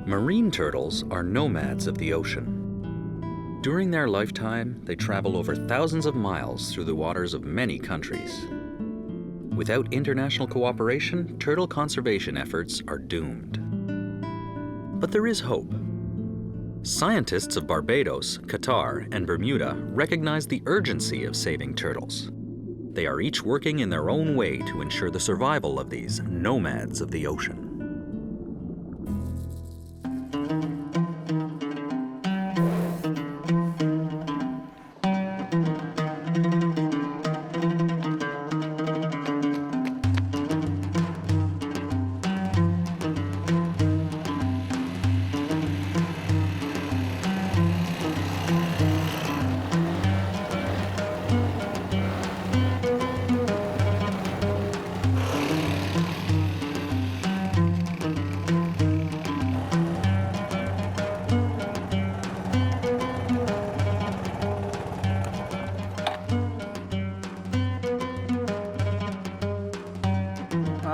Marine turtles are nomads of the ocean. During their lifetime, they travel over thousands of miles through the waters of many countries. Without international cooperation, turtle conservation efforts are doomed. But there is hope. Scientists of Barbados, Qatar, and Bermuda recognize the urgency of saving turtles. They are each working in their own way to ensure the survival of these nomads of the ocean.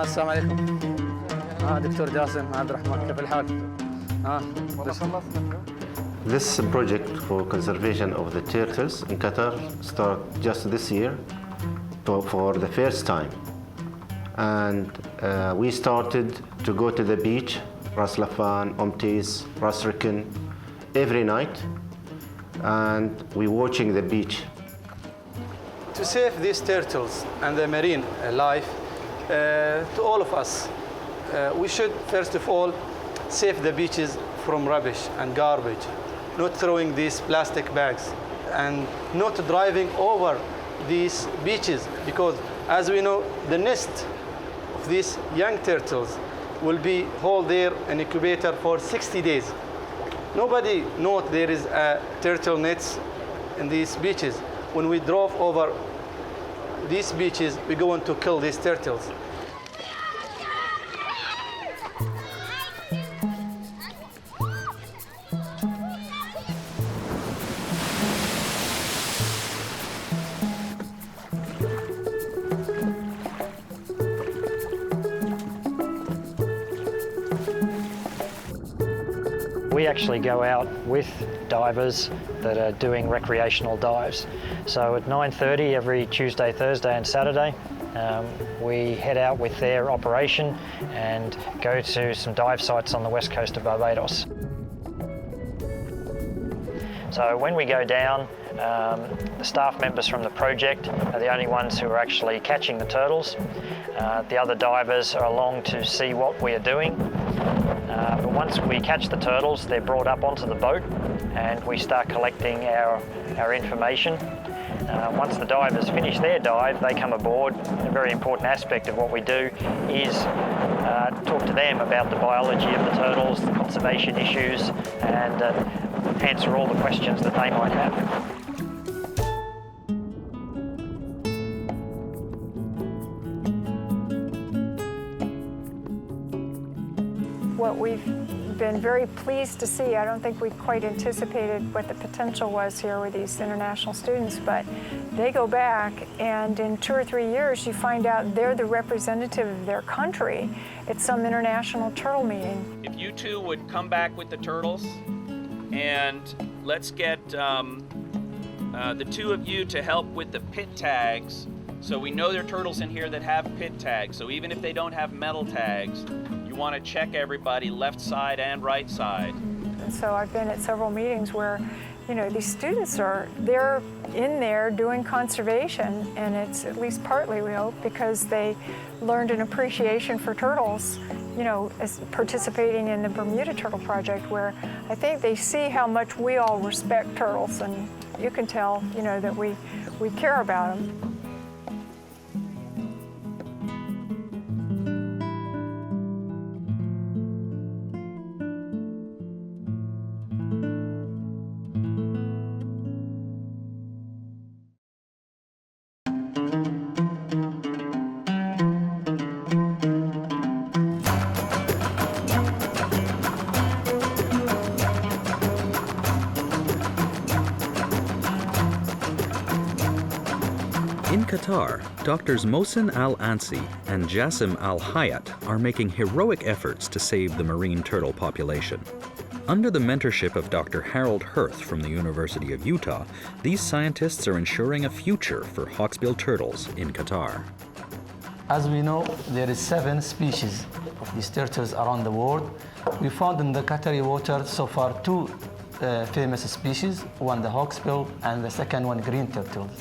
السلام عليكم. دكتور جاسم عبد الرحمن كيف الحال؟ This project for conservation of the turtles in Qatar started just this year for the first time. And we started to go to the beach, Ras Lafan, Omtis, Ras Riken, every night. And we're watching the beach. To save these turtles and the marine life, to all of us, we should first of all save the beaches from rubbish and garbage, not throwing these plastic bags and not driving over these beaches, because as we know, the nest of these young turtles will be held there in incubator for 60 days. Nobody knows there is a turtle nets in these beaches. When we drove over these beaches, we're going to kill these turtles. We actually go out with divers that are doing recreational dives. So at 9:30 every Tuesday, Thursday and Saturday, we head out with their operation and go to some dive sites on the west coast of Barbados. So when we go down, the staff members from the project are the only ones who are actually catching the turtles. The other divers are along to see what we are doing. But once we catch the turtles, they're brought up onto the boat and we start collecting our information. Once the divers finish their dive, they come aboard. A very important aspect of what we do is talk to them about the biology of the turtles, the conservation issues, and answer all the questions that they might have. What we've been very pleased to see, I don't think we quite anticipated what the potential was here with these international students, but they go back and in 2 or 3 years you find out they're the representative of their country at some international turtle meeting. If you two would come back with the turtles and let's get the two of you to help with the pit tags, so we know there are turtles in here that have pit tags, so even if they don't have metal tags, you want to check everybody left side and right side. And so I've been at several meetings where, you know, these students they're in there doing conservation, and it's at least partly, we hope, because they learned an appreciation for turtles, you know, as participating in the Bermuda Turtle Project, where I think they see how much we all respect turtles, and you can tell, you know, that we care about them. Qatar, Doctors Mohsen Al-Ansi and Jassim Al-Hayat are making heroic efforts to save the marine turtle population. Under the mentorship of Dr. Harold Hirth from the University of Utah, these scientists are ensuring a future for hawksbill turtles in Qatar. As we know, there is 7 species of these turtles around the world. We found in the Qatari water so far 2 famous species, one the hawksbill and the second one green turtles.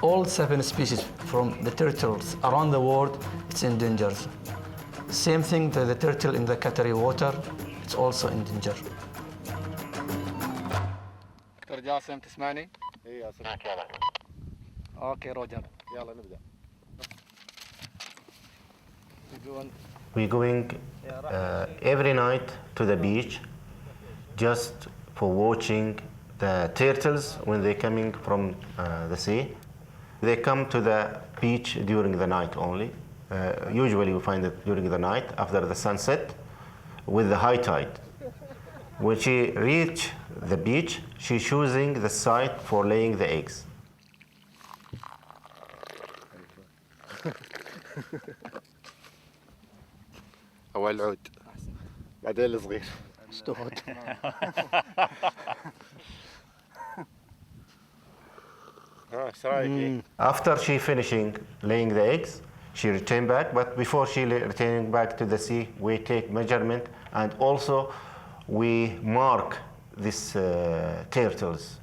All 7 species from the turtles around the world, it's endangered. Same thing to the turtle in the Qatari water, it's also endangered. دكتور جاسم تسمعني؟ اي اسمعك يلا. اوكي روجر يلا نبدا. We're going every night to the beach just for watching the turtles when they're coming from the sea. They come to the beach during the night only. Usually we find it during the night after the sunset with the high tide. When she reach the beach, she's choosing the site for laying the eggs. اول عود بعدين الصغير Stored. ايش رايك؟ After she finishing laying the eggs, she return back, but before she returning back to the sea, we take measurement and also we mark these turtles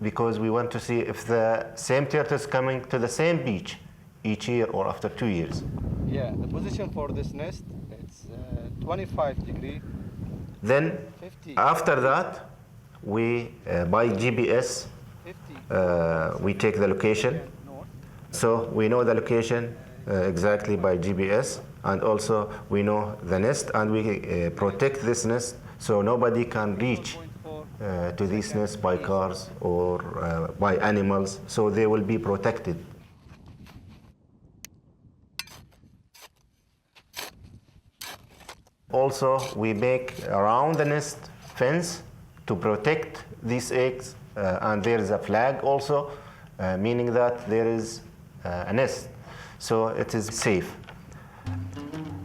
because we want to see if the same turtles coming to the same beach each year or after 2 years. Yeah, the position for this nest, it's 25 degree. Then 50. after that, we by GPS 50. we take the location. So we know the location exactly by GPS, and also we know the nest, and we protect this nest so nobody can reach to this nest by cars or by animals, so they will be protected. Also, we make around the nest fence to protect these eggs, and there is a flag also, meaning that there is a nest, so it is safe.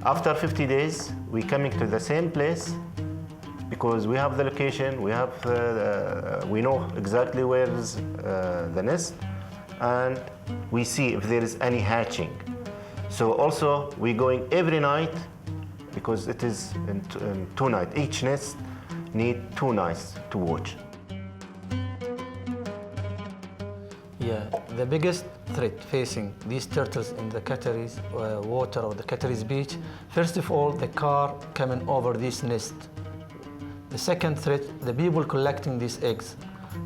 After 50 days, we coming to the same place because we have the location, we know exactly where is the nest, and we see if there is any hatching. So also we going every night because it is in 2 nights. Each nest need 2 nights to watch. Yeah, the biggest threat facing these turtles in the Qatari's water or the Qatari's beach, first of all, the car coming over this nest. The second threat, the people collecting these eggs.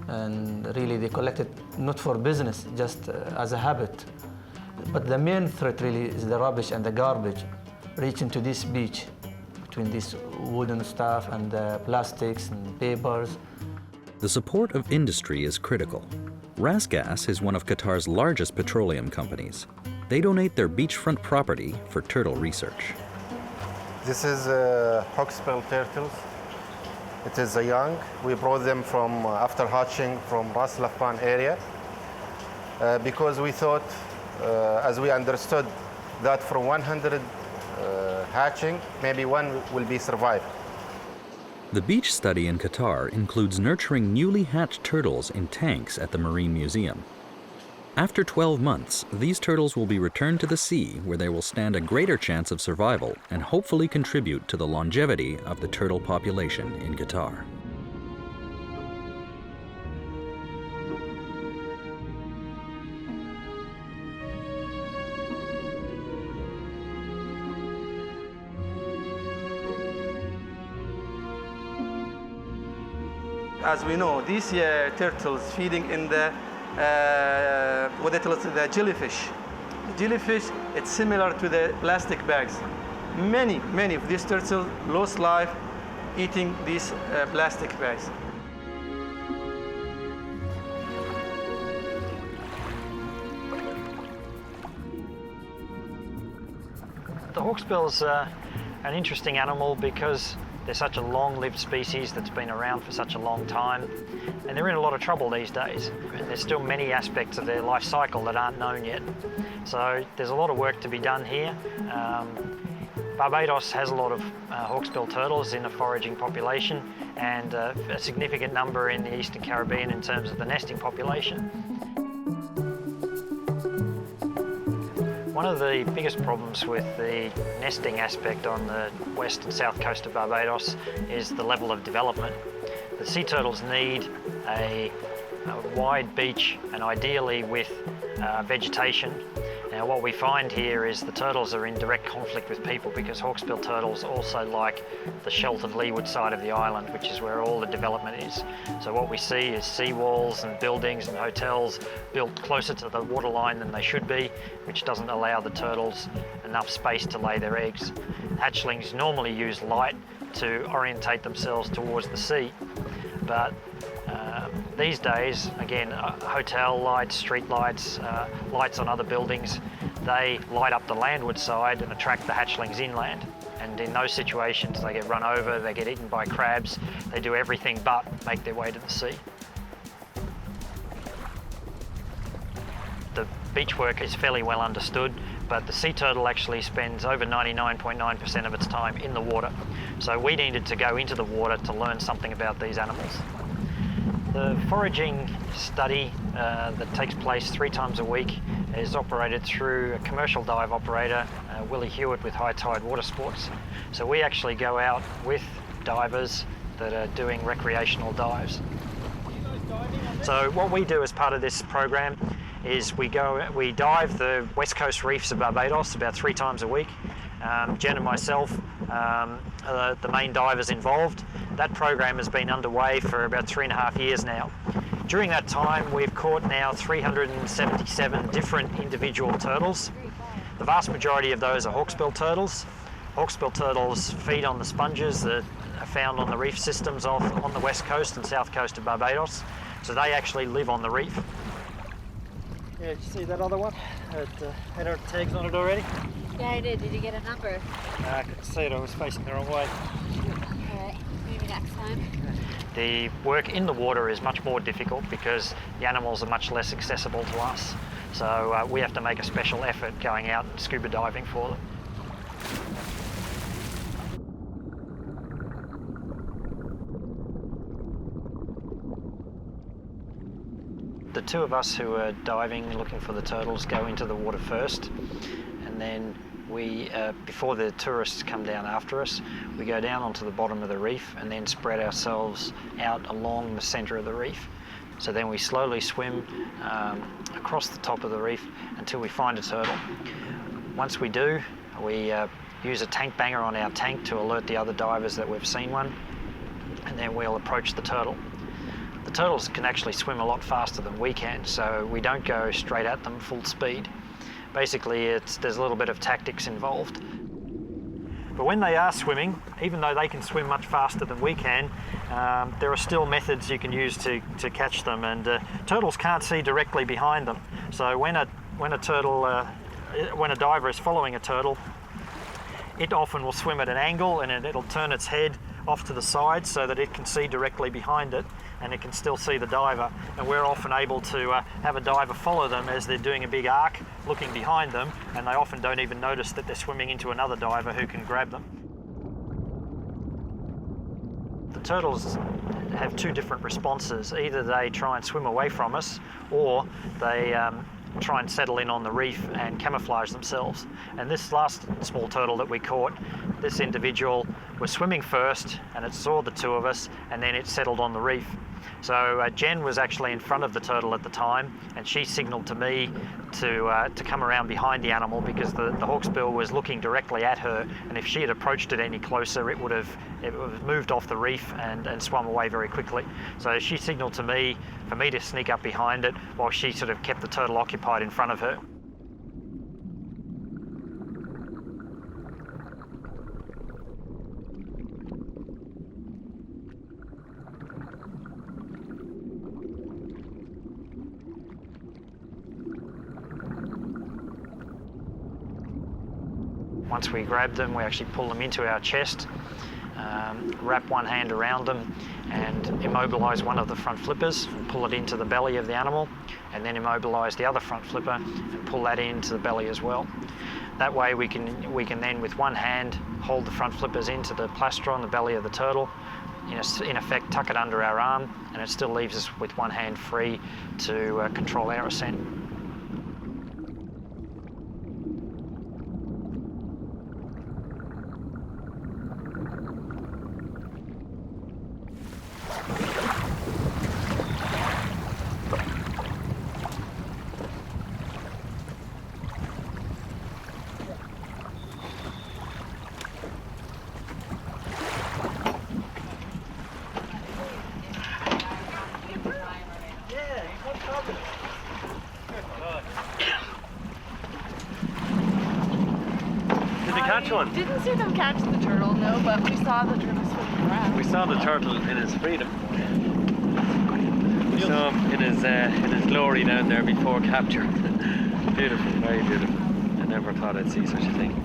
And really they collect it not for business, just as a habit. But the main threat really is the rubbish and the garbage reaching to this beach between this wooden stuff and the plastics and papers. The support of industry is critical. RasGas is one of Qatar's largest petroleum companies. They donate their beachfront property for turtle research. This is hawksbill turtles. It is a young. We brought them from after hatching from Ras Laffan area because we thought, as we understood, that from 100 hatching, maybe 1 will be survived. The beach study in Qatar includes nurturing newly hatched turtles in tanks at the Marine Museum. After 12 months, these turtles will be returned to the sea where they will stand a greater chance of survival and hopefully contribute to the longevity of the turtle population in Qatar. As we know, these turtles feeding in the what they tell us the jellyfish. The jellyfish, it's similar to the plastic bags. Many of these turtles lost life eating these plastic bags. The hawksbill is an interesting animal because They're such a long-lived species that's been around for such a long time, and they're in a lot of trouble these days. And there's still many aspects of their life cycle that aren't known yet. So there's a lot of work to be done here. Barbados has a lot of hawksbill turtles in the foraging population, and a significant number in the Eastern Caribbean in terms of the nesting population. One of the biggest problems with the nesting aspect on the west and south coast of Barbados is the level of development. The sea turtles need a wide beach, and ideally with vegetation. Now what we find here is the turtles are in direct conflict with people, because hawksbill turtles also like the sheltered leeward side of the island, which is where all the development is. So what we see is seawalls and buildings and hotels built closer to the waterline than they should be, which doesn't allow the turtles enough space to lay their eggs. Hatchlings normally use light to orientate themselves towards the sea, but these days, again, hotel lights, street lights, lights on other buildings, they light up the landward side and attract the hatchlings inland. And in those situations, they get run over, they get eaten by crabs, they do everything but make their way to the sea. The beach work is fairly well understood, but the sea turtle actually spends over 99.9% of its time in the water. So we needed to go into the water to learn something about these animals. The foraging study that takes place 3 times a week is operated through a commercial dive operator, Willie Hewitt with High Tide Water Sports. So we actually go out with divers that are doing recreational dives. So what we do as part of this program is we dive the west coast reefs of Barbados about 3 times a week. Jen and myself are the main divers involved. That program has been underway for about 3.5 years now. During that time, we've caught now 377 different individual turtles. The vast majority of those are hawksbill turtles. Hawksbill turtles feed on the sponges that are found on the reef systems on the west coast and south coast of Barbados. So they actually live on the reef. Yeah, did you see that other one? It had our tags on it already? Yeah, I did. Did you get a number? I couldn't see it. I was facing the wrong way. Alright, maybe next time. The work in the water is much more difficult because the animals are much less accessible to us. So we have to make a special effort going out and scuba diving for them. The 2 of us who are diving looking for the turtles go into the water first, and then we, before the tourists come down after us, we go down onto the bottom of the reef and then spread ourselves out along the centre of the reef. So then we slowly swim across the top of the reef until we find a turtle. Once we do, we use a tank banger on our tank to alert the other divers that we've seen one, and then we'll approach the turtle. The turtles can actually swim a lot faster than we can, so we don't go straight at them full speed. Basically, there's a little bit of tactics involved. But when they are swimming, even though they can swim much faster than we can, there are still methods you can use to catch them, and turtles can't see directly behind them. So when a diver is following a turtle, it often will swim at an angle, and it'll turn its head off to the side so that it can see directly behind it, and it can still see the diver. And we're often able to have a diver follow them as they're doing a big arc, looking behind them, and they often don't even notice that they're swimming into another diver who can grab them. The turtles have 2 different responses. Either they try and swim away from us, or they try and settle in on the reef and camouflage themselves. And this last small turtle that we caught, this individual was swimming first, and it saw the 2 of us, and then it settled on the reef. So Jen was actually in front of the turtle at the time, and she signalled to me to come around behind the animal, because the hawksbill was looking directly at her, and if she had approached it any closer, it would have moved off the reef and swum away very quickly. So she signalled to me for me to sneak up behind it while she sort of kept the turtle occupied in front of her. Once we grab them, we actually pull them into our chest. wrap one hand around them and immobilise one of the front flippers and pull it into the belly of the animal, and then immobilise the other front flipper and pull that into the belly as well. That way we can then with one hand hold the front flippers into the plastron, the belly of the turtle, in effect tuck it under our arm, and it still leaves us with one hand free to control our ascent. Didn't see them catch the turtle, no, but we saw the turtle swimming around. We saw the turtle in his freedom. We saw him in his glory down there before capture. Beautiful, very beautiful. I never thought I'd see such a thing.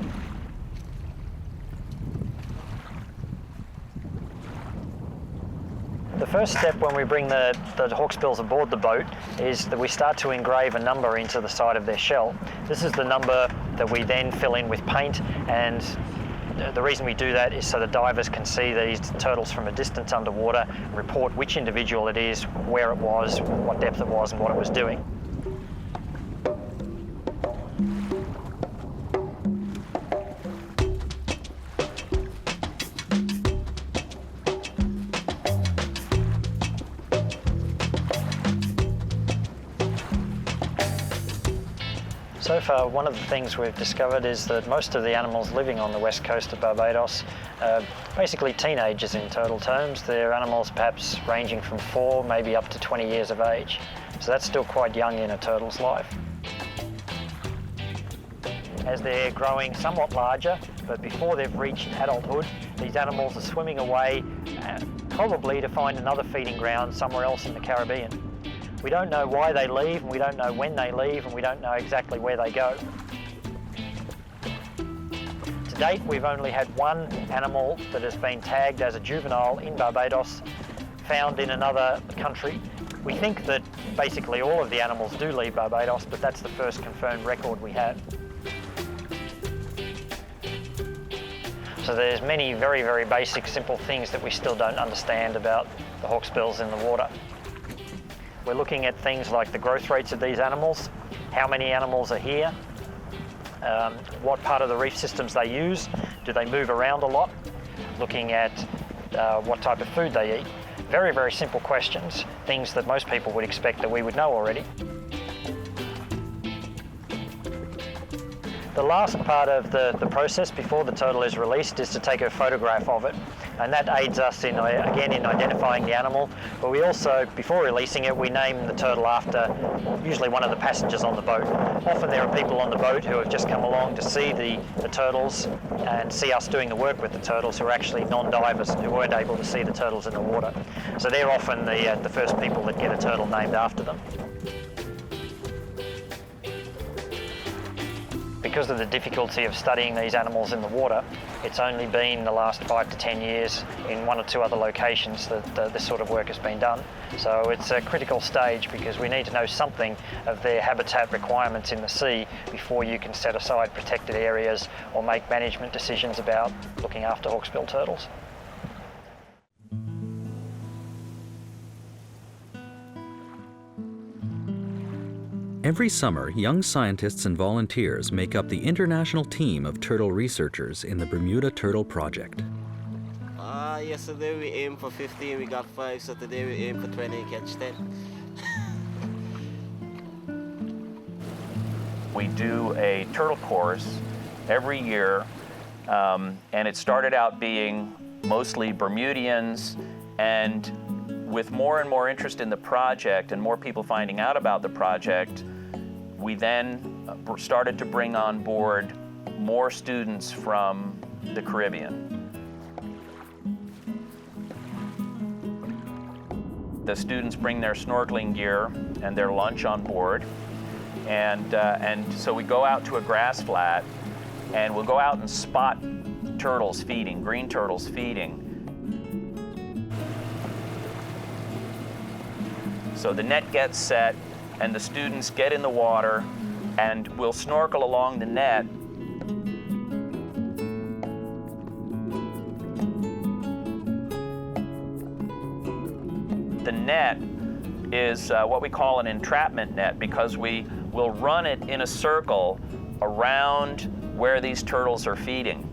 The first step when we bring the hawksbills aboard the boat is that we start to engrave a number into the side of their shell. This is the number that we then fill in with paint, and the reason we do that is so the divers can see these turtles from a distance underwater, report which individual it is, where it was, what depth it was, and what it was doing. So far, one of the things we've discovered is that most of the animals living on the west coast of Barbados are basically teenagers in turtle terms. They're animals perhaps ranging from 4, maybe up to 20 years of age. So that's still quite young in a turtle's life. As they're growing somewhat larger, but before they've reached adulthood, these animals are swimming away, probably to find another feeding ground somewhere else in the Caribbean. We don't know why they leave, and we don't know when they leave, and we don't know exactly where they go. To date, we've only had one animal that has been tagged as a juvenile in Barbados, found in another country. We think that basically all of the animals do leave Barbados, but that's the first confirmed record we have. So there's many very, very basic, simple things that we still don't understand about the hawksbills in the water. We're looking at things like the growth rates of these animals, how many animals are here, what part of the reef systems they use, do they move around a lot, looking at what type of food they eat. Very, very simple questions, things that most people would expect that we would know already. The last part of the process before the turtle is released is to take a photograph of it, and that aids us in identifying the animal, but we also, before releasing it, we name the turtle after usually one of the passengers on the boat. Often there are people on the boat who have just come along to see the turtles and see us doing the work with the turtles, who are actually non-divers and who weren't able to see the turtles in the water. So they're often the first people that get a turtle named after them. Because of the difficulty of studying these animals in the water, it's only been the last 5 to 10 years in 1 or 2 other locations that this sort of work has been done. So it's a critical stage because we need to know something of their habitat requirements in the sea before you can set aside protected areas or make management decisions about looking after hawksbill turtles. Every summer, young scientists and volunteers make up the international team of turtle researchers in the Bermuda Turtle Project. Yesterday we aimed for 15, we got 5, so today we aim for 20, catch 10. We do a turtle course every year, and it started out being mostly Bermudians, and with more and more interest in the project and more people finding out about the project, we then started to bring on board more students from the Caribbean. The students bring their snorkeling gear and their lunch on board, and so we go out to a grass flat and we'll go out and spot turtles feeding, green turtles feeding, So the net gets set and the students get in the water and will snorkel along the net. The net is what we call an entrapment net because we will run it in a circle around where these turtles are feeding.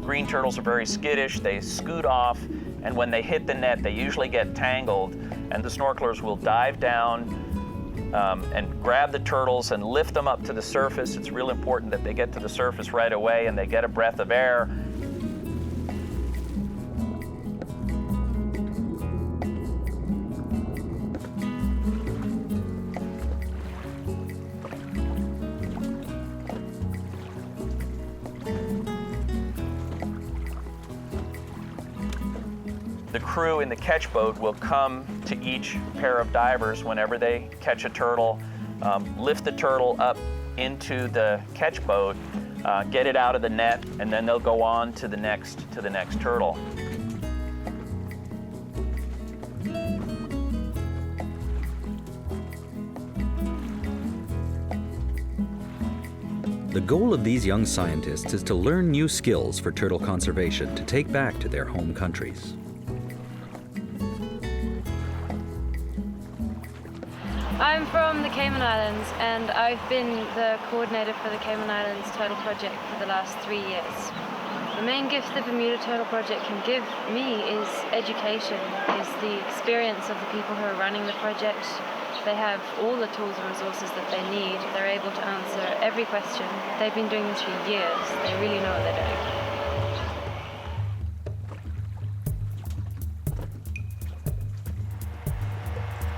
Green turtles are very skittish, they scoot off, and when they hit the net, they usually get tangled, and the snorkelers will dive down and grab the turtles and lift them up to the surface. It's real important that they get to the surface right away and they get a breath of air. The crew in the catch boat will come to each pair of divers whenever they catch a turtle, lift the turtle up into the catch boat, get it out of the net, and then they'll go on to the next turtle. The goal of these young scientists is to learn new skills for turtle conservation to take back to their home countries. I'm from the Cayman Islands and I've been the coordinator for the Cayman Islands Turtle Project for the last 3 years. The main gift the Bermuda Turtle Project can give me is education, is the experience of the people who are running the project. They have all the tools and resources that they need. They're able to answer every question. They've been doing this for years. They really know what they're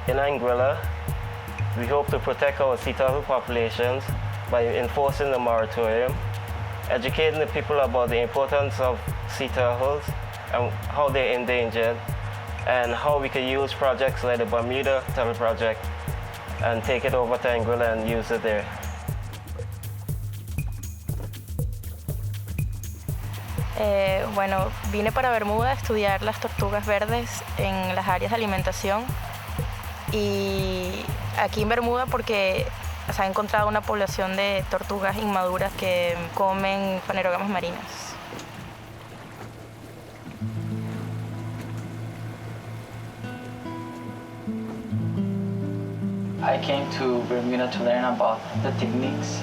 doing. In Anguilla, we hope to protect our sea turtle populations by enforcing the moratorium, educating the people about the importance of sea turtles and how they're endangered, and how we can use projects like the Bermuda Turtle Project and take it over to Anguilla and use it there. Bueno, vine para Bermuda a estudiar las tortugas verdes en las áreas de alimentación. Y aquí en Bermuda porque se ha encontrado una población de tortugas inmaduras que comen fanerógamas marinas. I came to Bermuda to learn about the techniques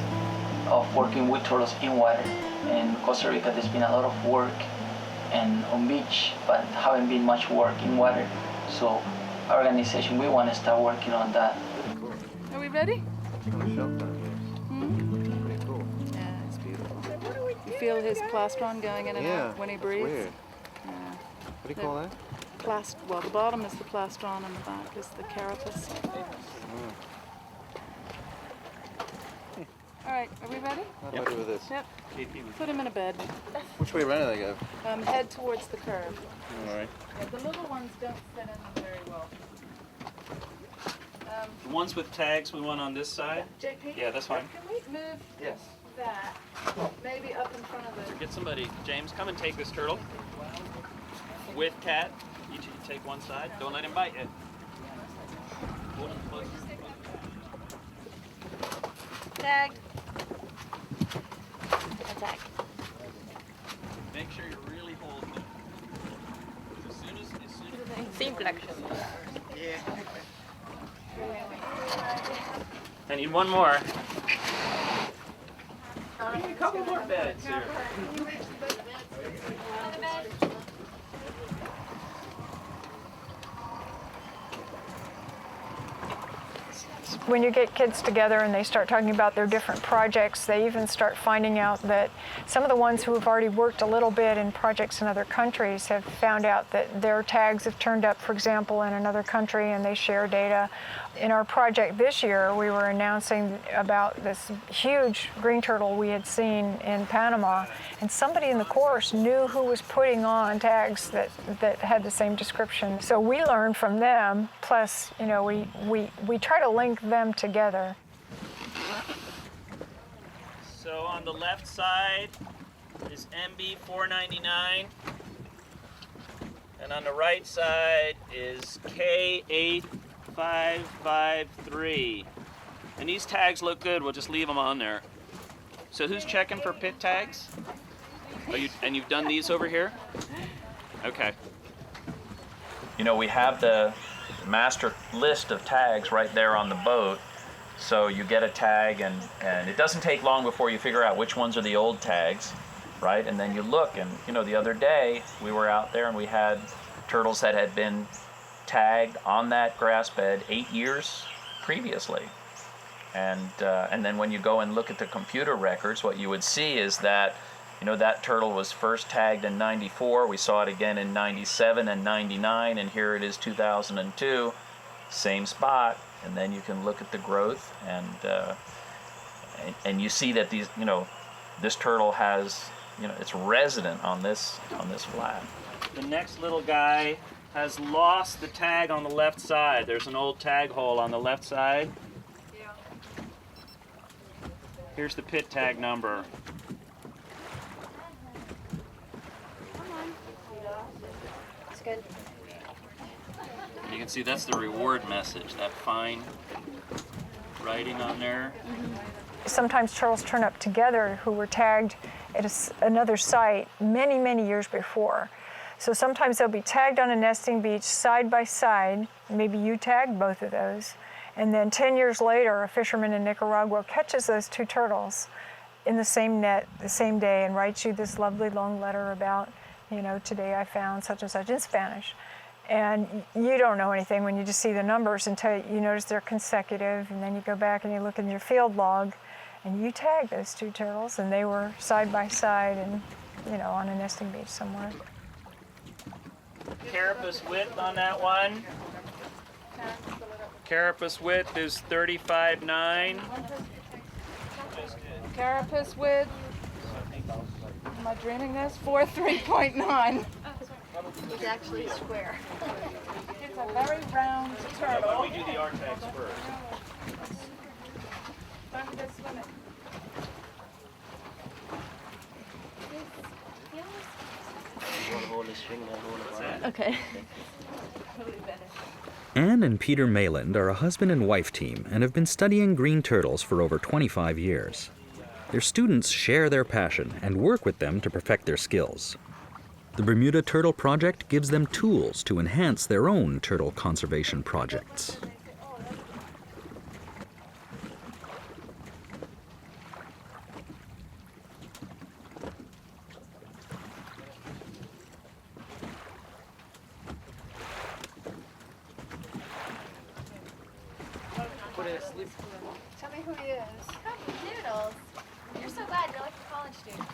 of working with turtles in water. In Costa Rica there's been a lot of work on beach, but haven't been much work in water. So our organization, we want to start working on that. Are we ready? Pretty cool. Yeah, it's beautiful. You feel his plastron going in and out when he breathes? Weird. Yeah. What do you call that? Well, the bottom is the plastron and the back is the carapace. All right, are we ready? How do I do with this? Yep. Put him in a bed. Which way around do they go? Head towards the curve. All right. Yeah, the little ones don't fit in very well. The ones with tags we want on this side? JP? Yeah, that's fine. Can we move that maybe up in front of it? Get somebody, James, come and take this turtle. With Cat, each of you take one side. Don't let him bite you. Hold him close. Tagged. Tag. Make sure you're really holding it. As soon as Simple action. Yeah. I need one more. I need a couple more beds here. When you get kids together and they start talking about their different projects, they even start finding out that some of the ones who have already worked a little bit in projects in other countries have found out that their tags have turned up, for example, in another country, and they share data. In our project this year, we were announcing about this huge green turtle we had seen in Panama, and somebody in the course knew who was putting on tags that had the same description. So we learned from them, plus, you know, we try to link them together. So on the left side is MB 499. And on the right side is K8553. And these tags look good. We'll just leave them on there. So who's checking for pit tags? And you've done these over here? Okay. You know, we have the master list of tags right there on the boat. So you get a tag, and it doesn't take long before you figure out which ones are the old tags, right? And then you look, and you know, the other day we were out there and we had turtles that had been tagged on that grass bed 8 years previously. And then when you go and look at the computer records, what you would see is that, you know, that turtle was first tagged in '94. We saw it again in '97 and '99, and here it is 2002, same spot. And then you can look at the growth, and you see that these, you know, this turtle has, you know, it's resident on this flat. The next little guy has lost the tag on the left side. There's an old tag hole on the left side. Here's the pit tag number. That's good. You can see that's the reward message, that fine writing on there. Sometimes turtles turn up together who were tagged at another site many, many years before. So sometimes they'll be tagged on a nesting beach side by side. Maybe you tagged both of those. And then 10 years later, a fisherman in Nicaragua catches those two turtles in the same net the same day and writes you this lovely long letter about, you know, today I found such and such in Spanish. And you don't know anything when you just see the numbers until you notice they're consecutive, and then you go back and you look in your field log and you tag those two turtles and they were side by side and, you know, on a nesting beach somewhere. Carapace width on that one. Carapace width is 35.9. Carapace width, am I dreaming this? 43.9. It's actually square. It's a very round turtle. Why don't we do the R tags first? Time to go swimming. Okay. Anne and Peter Mayland are a husband and wife team and have been studying green turtles for over 25 years. Their students share their passion and work with them to perfect their skills. The Bermuda Turtle Project gives them tools to enhance their own turtle conservation projects. Tell me who he is. Noodles. You're so glad you're like a college student.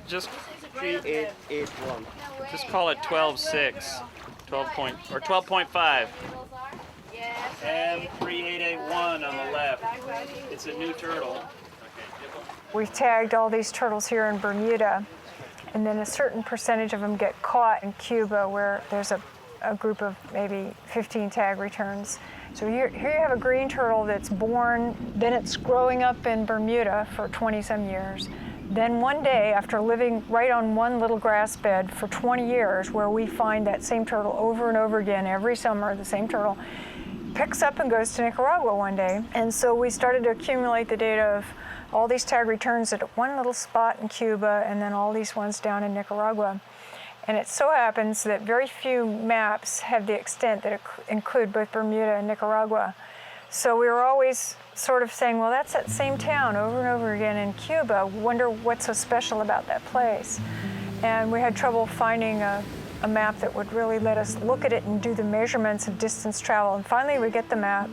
Just 3881. Just call it 12.6, 12.5. M3881 on the left. It's a new turtle. We've tagged all these turtles here in Bermuda, and then a certain percentage of them get caught in Cuba, where there's a group of maybe 15 tag returns. So here you have a green turtle that's born, then it's growing up in Bermuda for 20-some years. Then one day, after living right on one little grass bed for 20 years, where we find that same turtle over and over again every summer, the same turtle, picks up and goes to Nicaragua one day. And so we started to accumulate the data of all these tag returns at one little spot in Cuba and then all these ones down in Nicaragua. And it so happens that very few maps have the extent that include both Bermuda and Nicaragua. So we were always sort of saying, well, that's that same town over and over again in Cuba. Wonder what's so special about that place. And we had trouble finding a map that would really let us look at it and do the measurements of distance travel. And finally we get the map,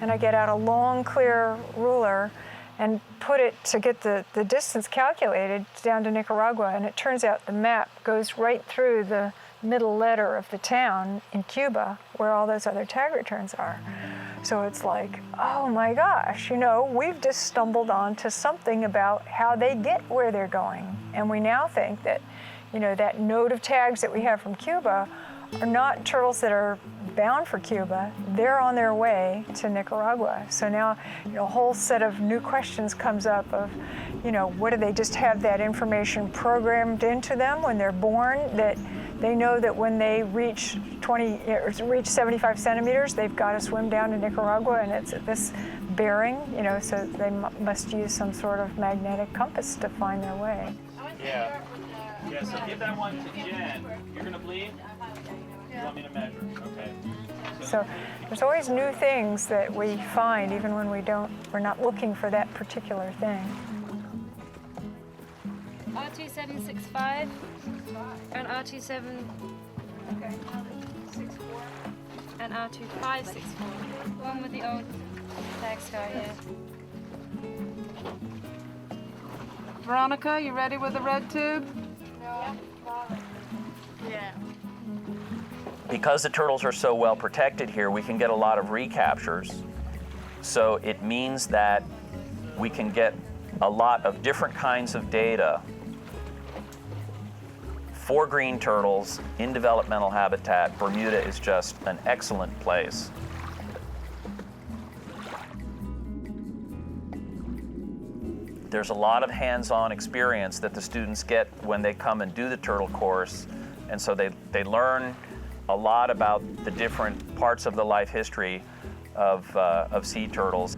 and I get out a long, clear ruler and put it to get the distance calculated down to Nicaragua. And it turns out the map goes right through the middle letter of the town in Cuba where all those other tag returns are. So it's like, oh my gosh, you know, we've just stumbled onto something about how they get where they're going. And we now think that, you know, that node of tags that we have from Cuba are not turtles that are bound for Cuba. They're on their way to Nicaragua. So now, you know, a whole set of new questions comes up of, you know, what do they just have that information programmed into them when they're born that They know that when they reach 75 centimeters, they've got to swim down to Nicaragua, and it's at this bearing, you know, so they must use some sort of magnetic compass to find their way. Yeah. Yeah, so give that one to Jen. You're going to bleed? You want me to measure? Okay. So there's always new things that we find, even when we're not looking for that particular thing. R2765 and R27 and R2564. One with the old tag scar here. Veronica, you ready with the red tube? No. Yeah. Because the turtles are so well protected here, we can get a lot of recaptures. So it means that we can get a lot of different kinds of data for green turtles in developmental habitat. Bermuda is just an excellent place. There's a lot of hands-on experience that the students get when they come and do the turtle course, and so they learn a lot about the different parts of the life history of sea turtles.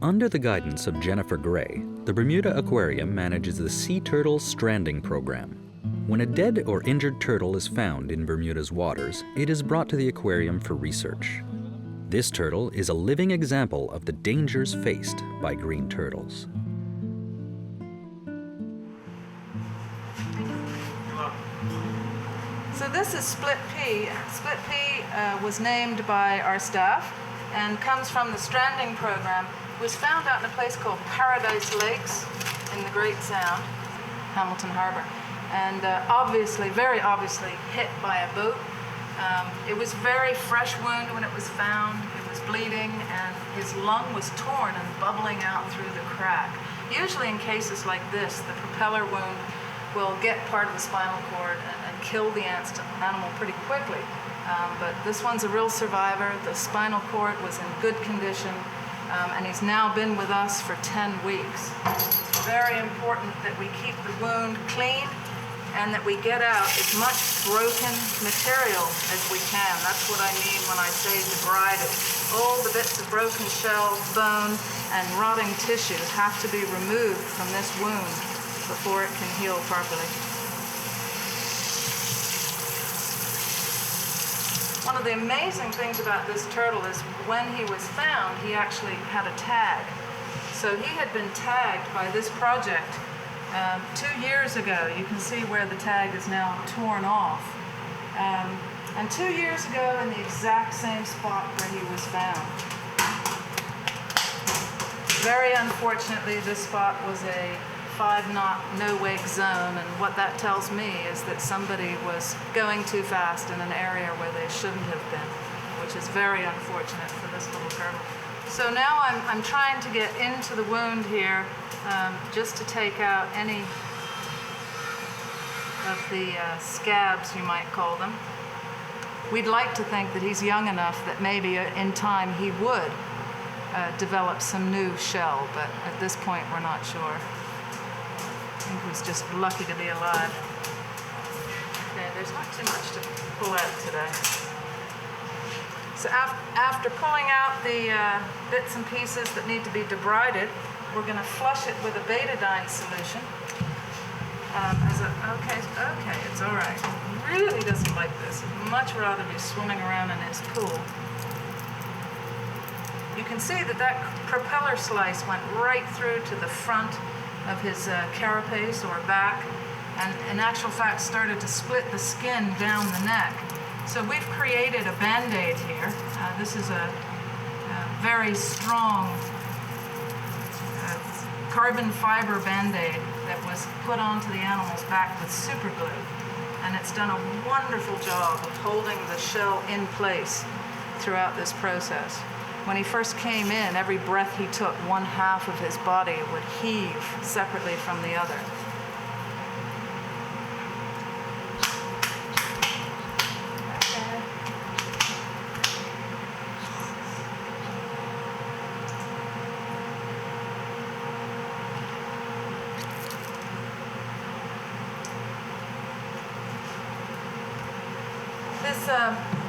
Under the guidance of Jennifer Gray, the Bermuda Aquarium manages the Sea Turtle Stranding program. When a dead or injured turtle is found in Bermuda's waters, it is brought to the aquarium for research. This turtle is a living example of the dangers faced by green turtles. So this is split pea. Split pea was named by our staff and comes from the Stranding program. It was found out in a place called Paradise Lakes in the Great Sound, Hamilton Harbor, and obviously, very obviously, hit by a boat. It was very fresh wound when it was found. It was bleeding, and his lung was torn and bubbling out through the crack. Usually in cases like this, the propeller wound will get part of the spinal cord and kill the animal pretty quickly. But this one's a real survivor. The spinal cord was in good condition, and he's now been with us for 10 weeks. It's very important that we keep the wound clean and that we get out as much broken material as we can. That's what I mean when I say debride it. All the bits of broken shell, bone, and rotting tissue have to be removed from this wound before it can heal properly. One of the amazing things about this turtle is when he was found, he actually had a tag. So he had been tagged by this project 2 years ago. You can see where the tag is now torn off. And 2 years ago, in the exact same spot where he was found. Very unfortunately, this spot was a 5-knot no-wake zone, and what that tells me is that somebody was going too fast in an area where they shouldn't have been, which is very unfortunate for this little turtle. So now I'm trying to get into the wound here, just to take out any of the scabs, you might call them. We'd like to think that he's young enough that maybe in time he would develop some new shell, but at this point we're not sure. I think he was just lucky to be alive. Okay, there's not too much to pull out today. So after pulling out the bits and pieces that need to be debrided, we're going to flush it with a betadine solution. Okay, it's all right. He really doesn't like this. He'd much rather be swimming around in his pool. You can see that propeller slice went right through to the front of his carapace or back, and in actual fact started to split the skin down the neck. So we've created a Band-Aid here, This is a very strong carbon fiber Band-Aid that was put onto the animal's back with super glue. And it's done a wonderful job of holding the shell in place throughout this process. When he first came in, every breath he took, one half of his body would heave separately from the other.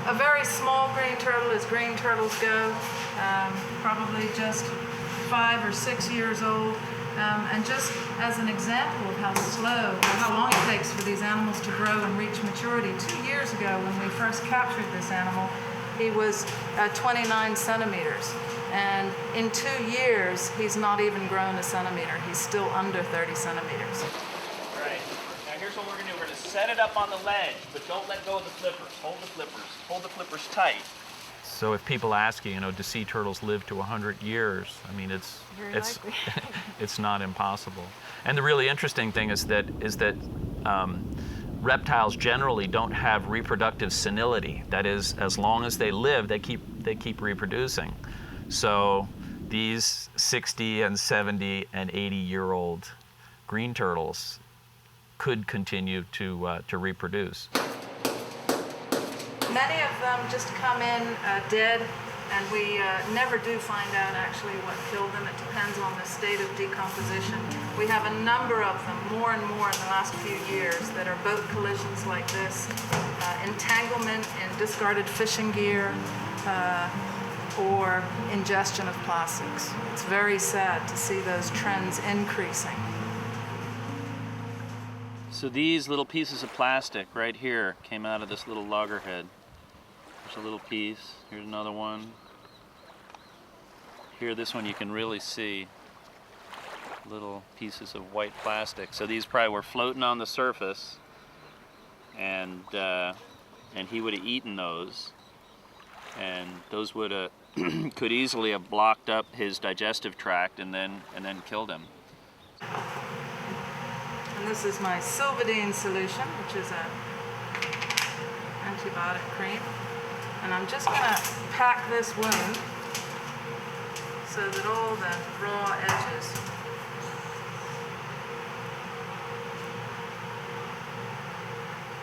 A very small green turtle, as green turtles go, probably just 5 or 6 years old. And just as an example of how slow, or how long it takes for these animals to grow and reach maturity, 2 years ago when we first captured this animal, he was 29 centimeters. And in 2 years, he's not even grown a centimeter. He's still under 30 centimeters. Here's what we're going to do. We're going to set it up on the ledge, but don't let go of the flippers. Hold the flippers. Hold the flippers tight. So if people ask you, do sea turtles live to 100 years? I mean, it's it's not impossible. And the really interesting thing is that reptiles generally don't have reproductive senility. That is, as long as they live, they keep reproducing. So these 60 and 70 and 80-year-old green turtles could continue to reproduce. Many of them just come in dead, and we never do find out actually what killed them. It depends on the state of decomposition. We have a number of them, more and more in the last few years, that are boat collisions like this, entanglement in discarded fishing gear, or ingestion of plastics. It's very sad to see those trends increasing. So these little pieces of plastic right here came out of this little loggerhead. There's a little piece. Here's another one. Here, this one you can really see little pieces of white plastic. So these probably were floating on the surface, and he would have eaten those, and those would have could easily have blocked up his digestive tract and then killed him. And this is my Sipadan solution, which is a antibiotic cream. And I'm just going to pack this wound so that all the raw edges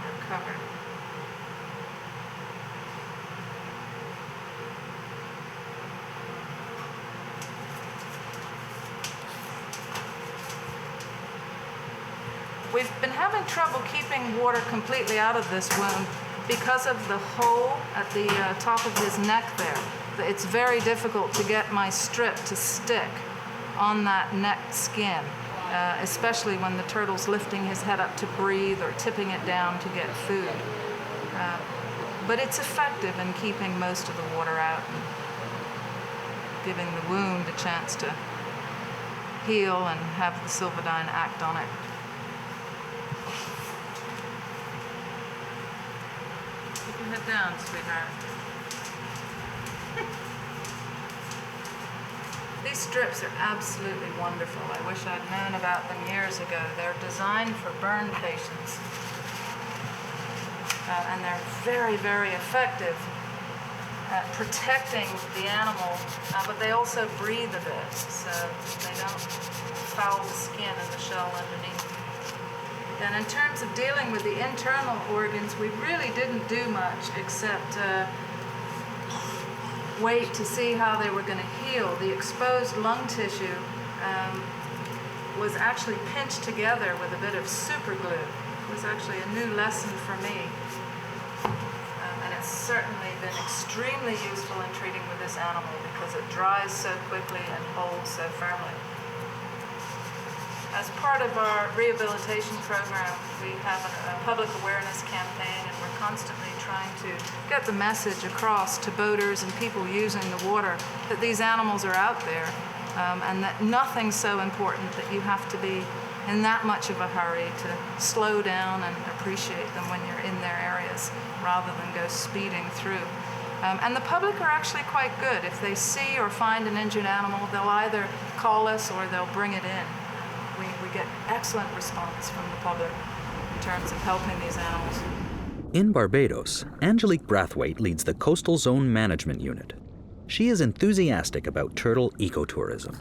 are covered. We've been having trouble keeping water completely out of this wound because of the hole at the top of his neck there. It's very difficult to get my strip to stick on that neck skin, especially when the turtle's lifting his head up to breathe or tipping it down to get food. But it's effective in keeping most of the water out and giving the wound a chance to heal and have the Sipadan act on it. You can head down, sweetheart. These strips are absolutely wonderful. I wish I'd known about them years ago. They're designed for burn patients. And they're very, very effective at protecting the animal, but they also breathe a bit, so they don't foul the skin and the shell underneath. And in terms of dealing with the internal organs, we really didn't do much except wait to see how they were going to heal. The exposed lung tissue was actually pinched together with a bit of super glue. It was actually a new lesson for me. And it's certainly been extremely useful in treating with this animal because it dries so quickly and holds so firmly. As part of our rehabilitation program, we have a public awareness campaign, and we're constantly trying to get the message across to boaters and people using the water that these animals are out there, and that nothing's so important that you have to be in that much of a hurry to slow down and appreciate them when you're in their areas rather than go speeding through. And the public are actually quite good. If they see or find an injured animal, they'll either call us or they'll bring it in. We get excellent response from the public in terms of helping these animals. In Barbados, Angelique Brathwaite leads the Coastal Zone Management Unit. She is enthusiastic about turtle ecotourism.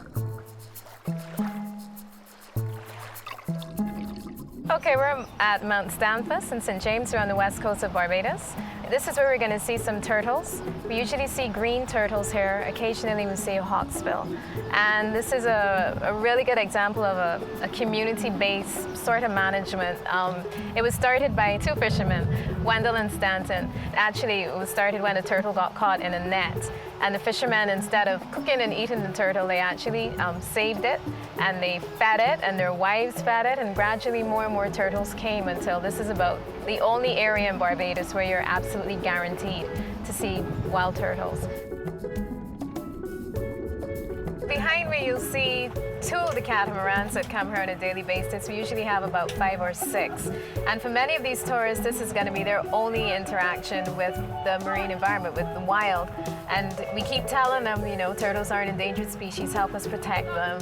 Okay, we're at Mount Stanfus in St. James. We're on the west coast of Barbados. This is where we're going to see some turtles. We usually see green turtles here. Occasionally we see a hawksbill. And this is a really good example of a community-based sort of management. It was started by two fishermen, Wendell and Stanton. Actually, it was started when a turtle got caught in a net. And the fishermen, instead of cooking and eating the turtle, they actually saved it, and they fed it, and their wives fed it, and gradually more and more turtles came until this is about the only area in Barbados where you're absolutely guaranteed to see wild turtles. Behind me, you'll see two of the catamarans that come here on a daily basis. We usually have about 5 or 6. And for many of these tourists, this is going to be their only interaction with the marine environment, with the wild. And we keep telling them, you know, turtles are an endangered species, help us protect them.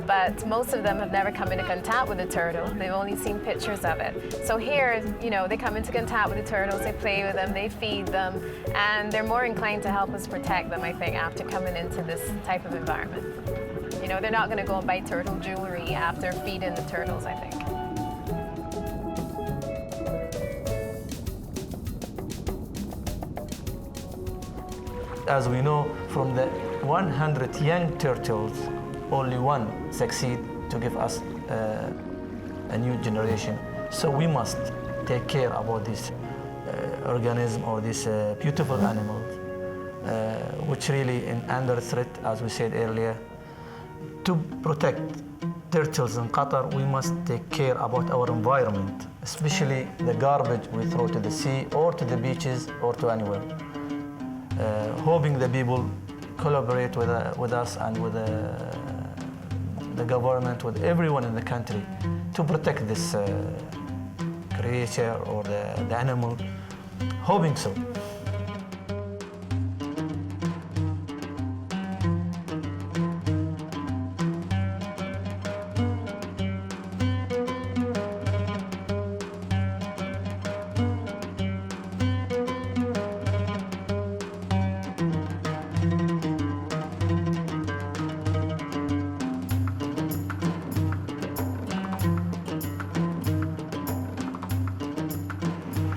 But most of them have never come into contact with a turtle. They've only seen pictures of it. So here, you know, they come into contact with the turtles, they play with them, they feed them, and they're more inclined to help us protect them, I think, after coming into this type of environment. You know, they're not going to go and buy turtle jewelry after feeding the turtles, I think. As we know, from the 100 young turtles, only one succeed to give us a new generation. So we must take care about this organism or these beautiful animals, which really is under threat, as we said earlier. To protect turtles in Qatar, we must take care about our environment, especially the garbage we throw to the sea or to the beaches or to anywhere. Hoping the people collaborate with us and with the government, with everyone in the country to protect this creature or the animal. Hoping so.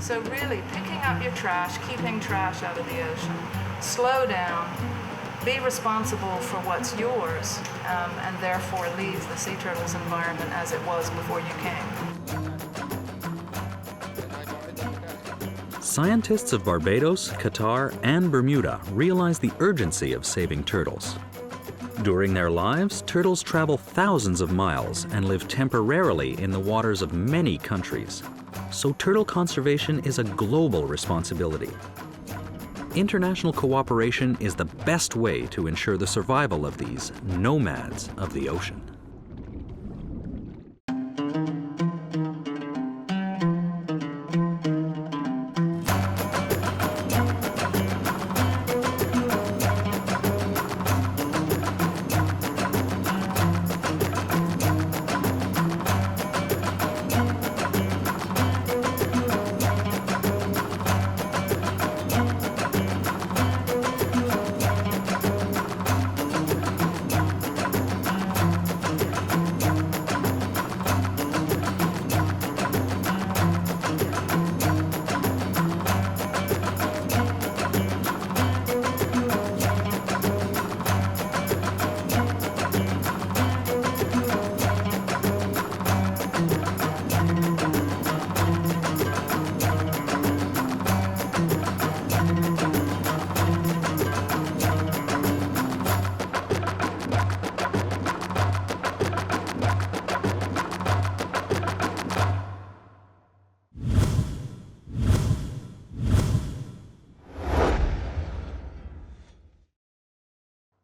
So really, picking up your trash, keeping trash out of the ocean, slow down, be responsible for what's yours, and therefore leave the sea turtles environment as it was before you came. Scientists of Barbados, Qatar, and Bermuda realize the urgency of saving turtles. During their lives, turtles travel thousands of miles and live temporarily in the waters of many countries. So turtle conservation is a global responsibility. International cooperation is the best way to ensure the survival of these nomads of the ocean.